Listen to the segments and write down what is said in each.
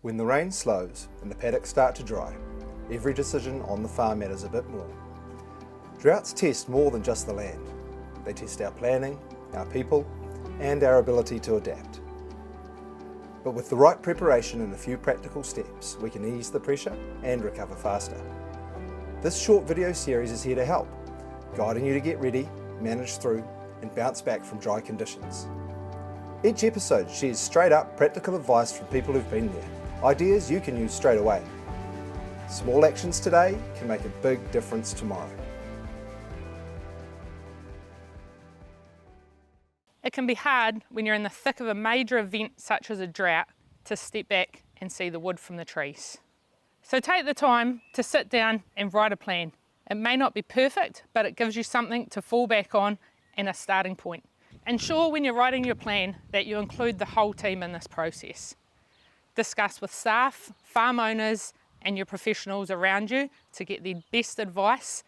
When the rain slows and the paddocks start to dry, every decision on the farm matters a bit more. Droughts test more than just the land. They test our planning, our people, and our ability to adapt. But with the right preparation and a few practical steps, we can ease the pressure and recover faster. This short video series is here to help, guiding you to get ready, manage through, and bounce back from dry conditions. Each episode shares straight up practical advice from people who've been there, ideas you can use straight away. Small actions today can make a big difference tomorrow. It can be hard when you're in the thick of a major event such as a drought to step back and see the wood from the trees. So take the time to sit down and write a plan. It may not be perfect, but it gives you something to fall back on and a starting point. Ensure when you're writing your plan that you include the whole team in this process. Discuss with staff, farm owners and your professionals around you to get the best advice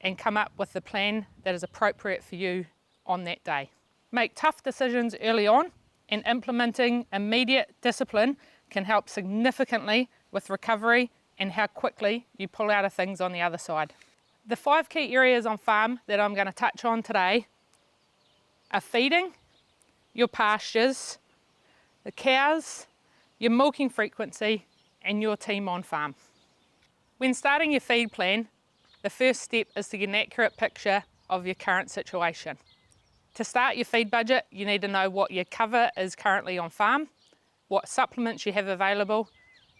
and come up with the plan that is appropriate for you on that day. Make tough decisions early on, and implementing immediate discipline can help significantly with recovery and how quickly you pull out of things on the other side. The 5 key areas on farm that I'm going to touch on today are feeding, your pastures, the cows, your milking frequency, and your team on farm. When starting your feed plan, the first step is to get an accurate picture of your current situation. To start your feed budget, you need to know what your cover is currently on farm, what supplements you have available,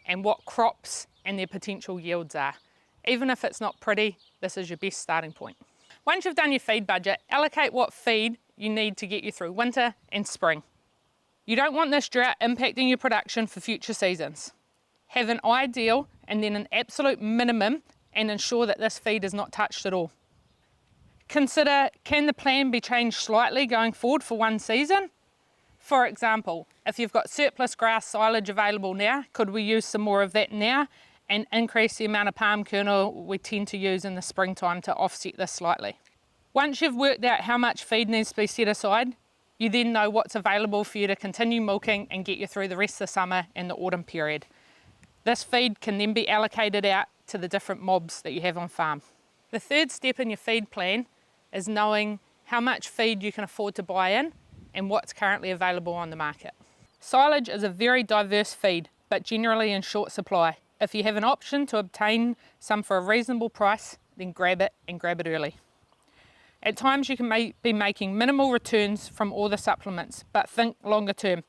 and what crops and their potential yields are. Even if it's not pretty, this is your best starting point. Once you've done your feed budget, allocate what feed you need to get you through winter and spring. You don't want this drought impacting your production for future seasons. Have an ideal and then an absolute minimum and ensure that this feed is not touched at all. Consider, can the plan be changed slightly going forward for one season? For example, if you've got surplus grass silage available now, could we use some more of that now and increase the amount of palm kernel we tend to use in the springtime to offset this slightly? Once you've worked out how much feed needs to be set aside, you then know what's available for you to continue milking and get you through the rest of the summer and the autumn period. This feed can then be allocated out to the different mobs that you have on farm. The third step in your feed plan is knowing how much feed you can afford to buy in and what's currently available on the market. Silage is a very diverse feed, but generally in short supply. If you have an option to obtain some for a reasonable price, then grab it and grab it early. At times you can be making minimal returns from all the supplements, but think longer term.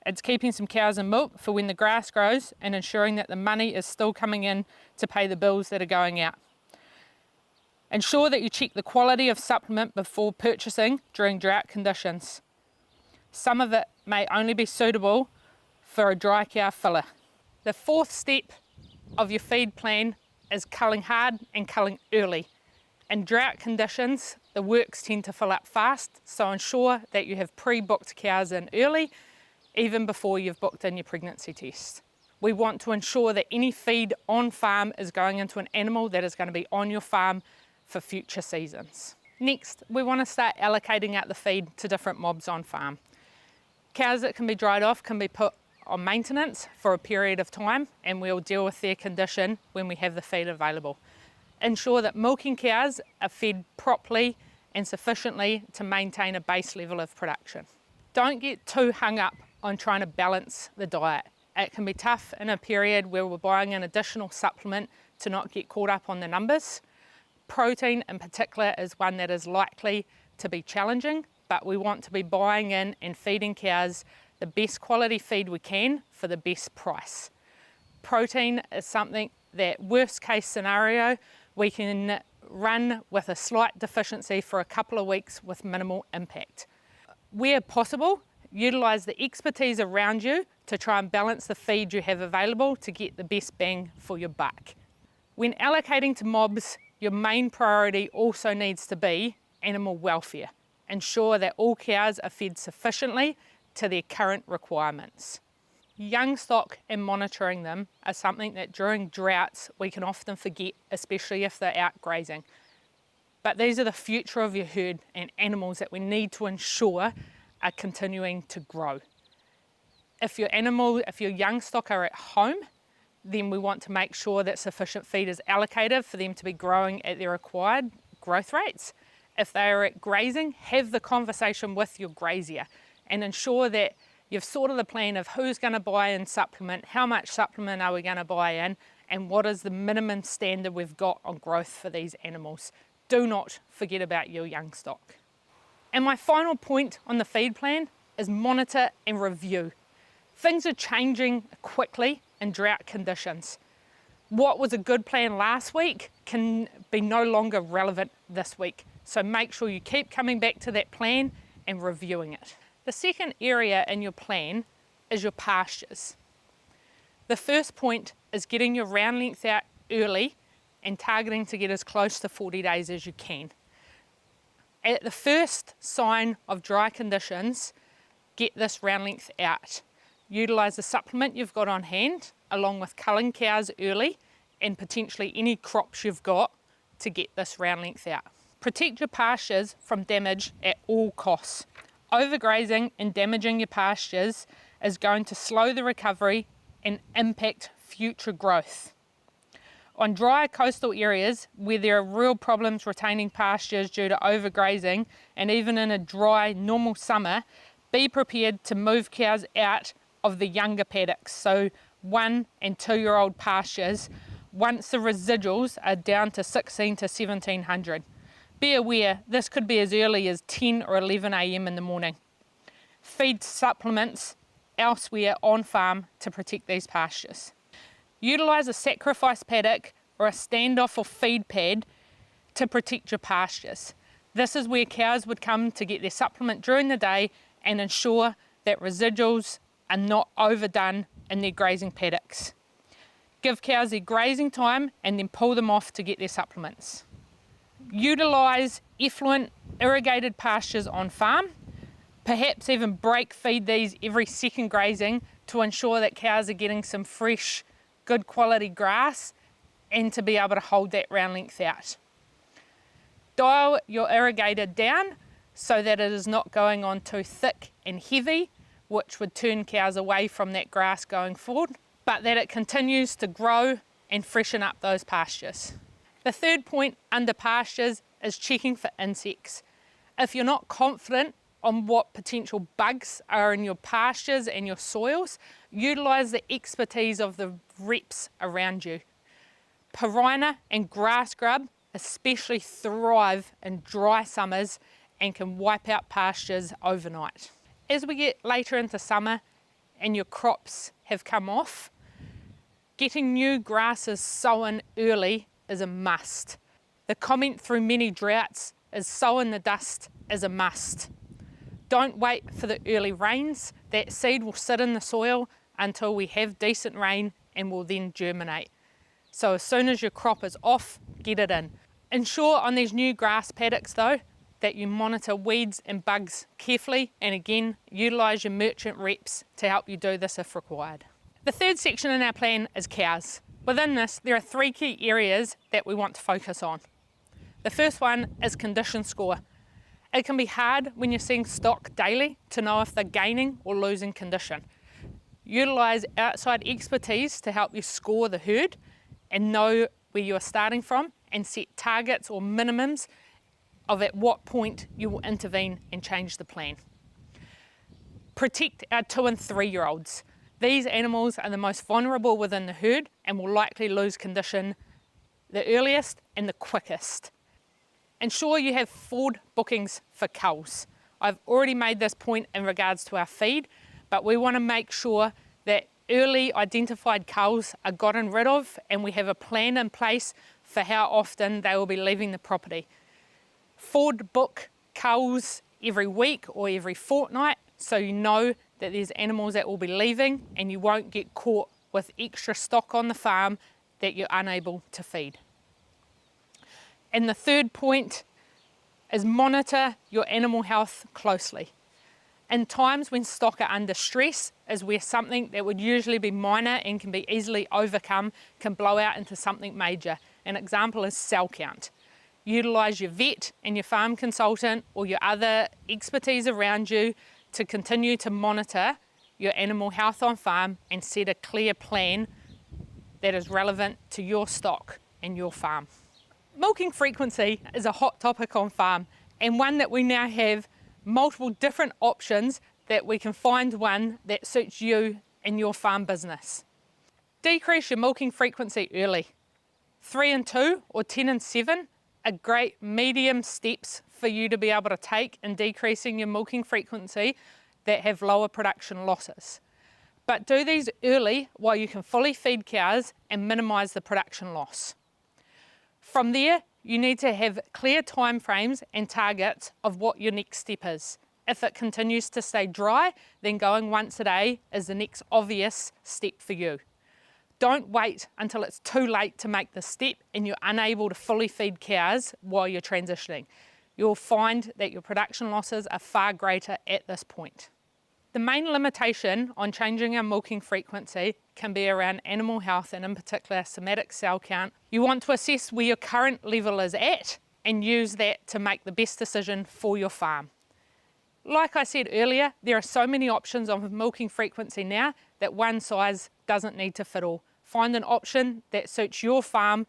It's keeping some cows in milk for when the grass grows and ensuring that the money is still coming in to pay the bills that are going out. Ensure that you check the quality of supplement before purchasing during drought conditions. Some of it may only be suitable for a dry cow filler. The fourth step of your feed plan is culling hard and culling early. In drought conditions, the works tend to fill up fast, so ensure that you have pre-booked cows in early, even before you've booked in your pregnancy test. We want to ensure that any feed on farm is going into an animal that is going to be on your farm for future seasons. Next, we want to start allocating out the feed to different mobs on farm. Cows that can be dried off can be put on maintenance for a period of time, and we'll deal with their condition when we have the feed available. Ensure that milking cows are fed properly and sufficiently to maintain a base level of production. Don't get too hung up on trying to balance the diet. It can be tough in a period where we're buying an additional supplement to not get caught up on the numbers. Protein in particular is one that is likely to be challenging, but we want to be buying in and feeding cows the best quality feed we can for the best price. Protein is something that, worst case scenario, we can run with a slight deficiency for a couple of weeks with minimal impact. Where possible, utilise the expertise around you to try and balance the feed you have available to get the best bang for your buck. When allocating to mobs, your main priority also needs to be animal welfare. Ensure that all cows are fed sufficiently to their current requirements. Young stock and monitoring them are something that during droughts we can often forget, especially if they're out grazing. But these are the future of your herd and animals that we need to ensure are continuing to grow. If your young stock are at home, then we want to make sure that sufficient feed is allocated for them to be growing at their required growth rates. If they are at grazing, have the conversation with your grazier and ensure that you've sorted the plan of who's going to buy in supplement, how much supplement are we going to buy in, and what is the minimum standard we've got on growth for these animals. Do not forget about your young stock. And my final point on the feed plan is monitor and review. Things are changing quickly in drought conditions. What was a good plan last week can be no longer relevant this week. So make sure you keep coming back to that plan and reviewing it. The second area in your plan is your pastures. The first point is getting your round length out early and targeting to get as close to 40 days as you can. At the first sign of dry conditions, get this round length out. Utilise the supplement you've got on hand, along with culling cows early and potentially any crops you've got to get this round length out. Protect your pastures from damage at all costs. Overgrazing and damaging your pastures is going to slow the recovery and impact future growth. On drier coastal areas where there are real problems retaining pastures due to overgrazing, and even in a dry, normal summer, be prepared to move cows out of the younger paddocks, so 1 and 2 year old pastures, once the residuals are down to 16 to 1700. Be aware, this could be as early as 10 or 11 a.m. in the morning. Feed supplements elsewhere on farm to protect these pastures. Utilise a sacrifice paddock or a standoff or feed pad to protect your pastures. This is where cows would come to get their supplement during the day and ensure that residuals are not overdone in their grazing paddocks. Give cows their grazing time and then pull them off to get their supplements. Utilise effluent irrigated pastures on farm. Perhaps even break feed these every second grazing to ensure that cows are getting some fresh, good quality grass and to be able to hold that round length out. Dial your irrigator down so that it is not going on too thick and heavy, which would turn cows away from that grass going forward, but that it continues to grow and freshen up those pastures. The third point under pastures is checking for insects. If you're not confident on what potential bugs are in your pastures and your soils, utilise the expertise of the reps around you. Pirina and grass grub especially thrive in dry summers and can wipe out pastures overnight. As we get later into summer and your crops have come off, getting new grasses sown early is a must. The comment through many droughts is sow in the dust is a must. Don't wait for the early rains. That seed will sit in the soil until we have decent rain and will then germinate. So as soon as your crop is off, get it in. Ensure on these new grass paddocks though that you monitor weeds and bugs carefully, and again, utilise your merchant reps to help you do this if required. The third section in our plan is cows. Within this, there are 3 key areas that we want to focus on. The first one is condition score. It can be hard when you're seeing stock daily to know if they're gaining or losing condition. Utilise outside expertise to help you score the herd and know where you are starting from, and set targets or minimums of at what point you will intervene and change the plan. Protect our 2 and 3 year olds. These animals are the most vulnerable within the herd and will likely lose condition the earliest and the quickest. Ensure you have forward bookings for culls. I've already made this point in regards to our feed, but we want to make sure that early identified culls are gotten rid of and we have a plan in place for how often they will be leaving the property. Forward book culls every week or every fortnight so you know that there's animals that will be leaving and you won't get caught with extra stock on the farm that you're unable to feed. And the third point is monitor your animal health closely. In times when stock are under stress is where something that would usually be minor and can be easily overcome can blow out into something major. An example is cell count. Utilise your vet and your farm consultant or your other expertise around you to continue to monitor your animal health on farm and set a clear plan that is relevant to your stock and your farm. Milking frequency is a hot topic on farm, and one that we now have multiple different options that we can find one that suits you and your farm business. Decrease your milking frequency early. 3 and 2 or 10 and 7 are great medium steps for you to be able to take in decreasing your milking frequency that have lower production losses. But do these early while you can fully feed cows and minimise the production loss. From there, you need to have clear timeframes and targets of what your next step is. If it continues to stay dry, then going once a day is the next obvious step for you. Don't wait until it's too late to make the step and you're unable to fully feed cows while you're transitioning. You'll find that your production losses are far greater at this point. The main limitation on changing our milking frequency can be around animal health and in particular somatic cell count. You want to assess where your current level is at and use that to make the best decision for your farm. Like I said earlier, there are so many options on milking frequency now that one size doesn't need to fit all. Find an option that suits your farm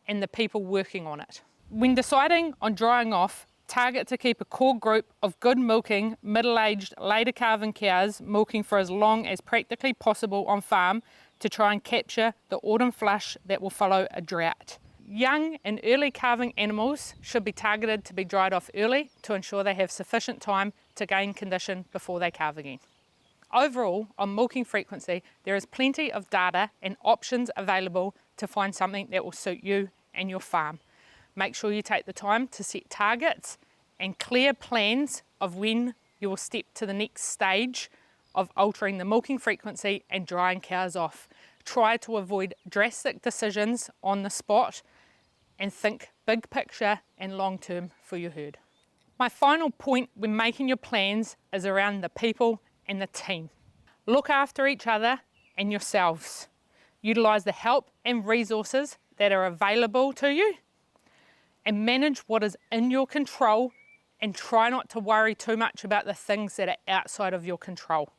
and the people working on it. When deciding on drying off, target to keep a core group of good milking, middle-aged, later calving cows milking for as long as practically possible on farm to try and capture the autumn flush that will follow a drought. Young and early calving animals should be targeted to be dried off early to ensure they have sufficient time to gain condition before they calve again. Overall, on milking frequency, there is plenty of data and options available to find something that will suit you and your farm. Make sure you take the time to set targets and clear plans of when you will step to the next stage of altering the milking frequency and drying cows off. Try to avoid drastic decisions on the spot and think big picture and long term for your herd. My final point when making your plans is around the people and the team. Look after each other and yourselves. Utilise the help and resources that are available to you and manage what is in your control and try not to worry too much about the things that are outside of your control.